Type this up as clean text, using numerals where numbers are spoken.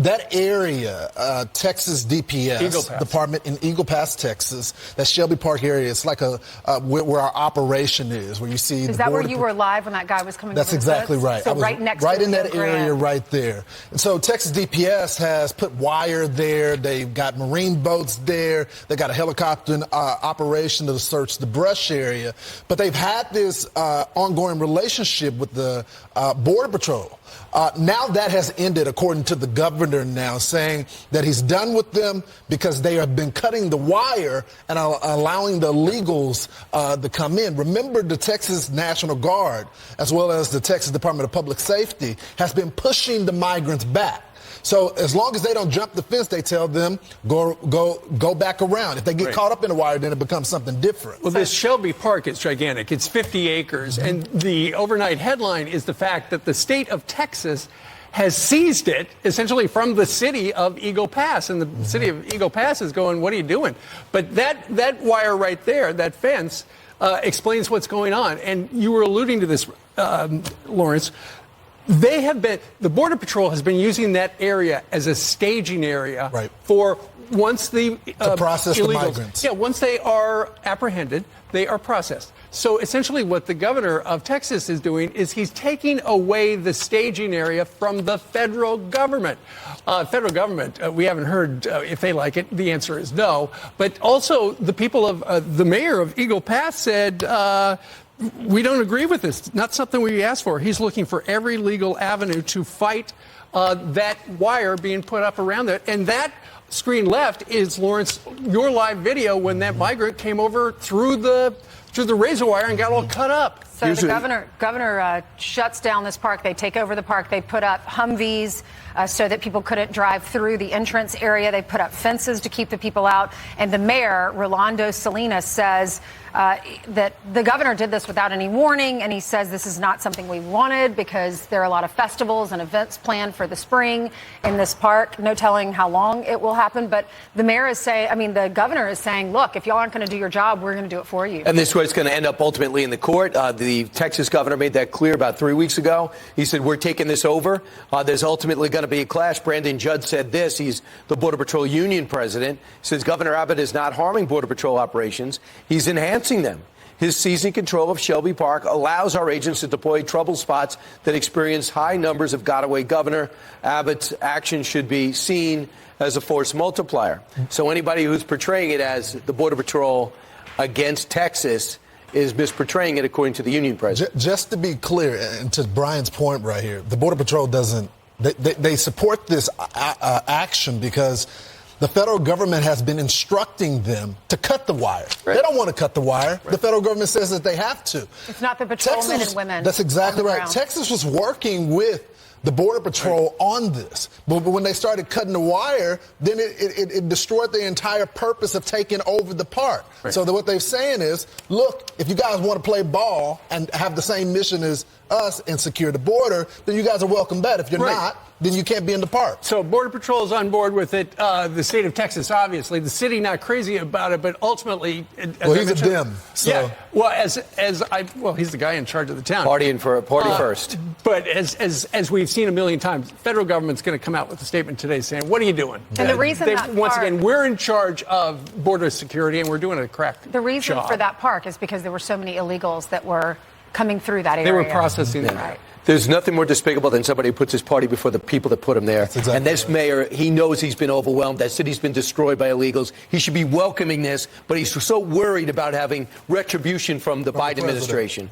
That area, Texas DPS department in Eagle Pass, Texas, that Shelby Park area, it's like where our operation is, where you see. Is that where you were live when that guy was coming? That's exactly right. So right next, right to in that area, right there. And so Texas DPS has put wire there. They've got marine boats there. They got a helicopter operation to search the brush area. But they've had this ongoing relationship with the Border Patrol. Now that has ended, according to the governor now, saying that he's done with them because they have been cutting the wire and allowing the illegals to come in. Remember, the Texas National Guard, as well as the Texas Department of Public Safety, has been pushing the migrants back. So as long as they don't jump the fence, they tell them, go back around. If they get caught up in the wire, then it becomes something different. Well, this Shelby Park is gigantic. It's 50 acres. And the overnight headline is the fact that the state of Texas has seized it, essentially from the city of Eagle Pass. And the city of Eagle Pass is going, what are you doing? But that wire right there, that fence, explains what's going on. And you were alluding to this, Lawrence. The Border Patrol has been using that area as a staging area for once the process illegals, the migrants. Yeah, once they are apprehended, they are processed. So essentially what the governor of Texas is doing is he's taking away the staging area from the federal government. Federal government, we haven't heard if they like it. The answer is no. But also the people of the mayor of Eagle Pass said, we don't agree with this. Not something we asked for. He's looking for every legal avenue to fight that wire being put up around there. And that screen left is, Lawrence, your live video when that migrant came over through the razor wire and got all cut up. So the governor shuts down this park. They take over the park. They put up Humvees so that people couldn't drive through the entrance area. They put up fences to keep the people out. And the mayor, Rolando Salinas, says that the governor did this without any warning. And he says this is not something we wanted because there are a lot of festivals and events planned for the spring in this park. No telling how long it will happen. But the mayor is saying, the governor is saying, look, if y'all aren't going to do your job, we're going to do it for you. And this was going to end up ultimately in the court. The Texas governor made that clear about 3 weeks ago. He said, we're taking this over. There's ultimately going to be a clash. Brandon Judd said this. He's the Border Patrol Union president. He says Governor Abbott is not harming Border Patrol operations. He's enhancing them. His seizing control of Shelby Park allows our agents to deploy trouble spots that experience high numbers of got-away. Governor Abbott's action should be seen as a force multiplier. So anybody who's portraying it as the Border Patrol against Texas is misportraying it, according to the union president. Just to be clear, and to Brian's point right here, the Border Patrol doesn't, they support this action because the federal government has been instructing them to cut the wire. They don't want to cut the wire. The federal government says that they have to. It's not the patrolmen and women. That's exactly right. Ground. Texas was working with the Border Patrol on this. But when they started cutting the wire, then it destroyed the entire purpose of taking over the park. So what they're saying is, look, if you guys want to play ball and have the same mission as us and secure the border, then you guys are welcome back. If you're not, then you can't be in the park. So Border Patrol is on board with it. The state of Texas, obviously. The city not crazy about it, but ultimately... Well, he's a dim. So. Yeah. Well, he's the guy in charge of the town. Party first. But as we've seen a million times, federal government's going to come out with a statement today saying, what are you doing? And the reason once again, we're in charge of border security, and we're doing a crack The reason job. for that park is because there were so many illegals that were coming through that area. They were processing them. Right. There's nothing more despicable than somebody who puts his party before the people that put him there. Exactly and this mayor, he knows he's been overwhelmed. That city's been destroyed by illegals. He should be welcoming this, but he's so worried about having retribution from the Biden administration.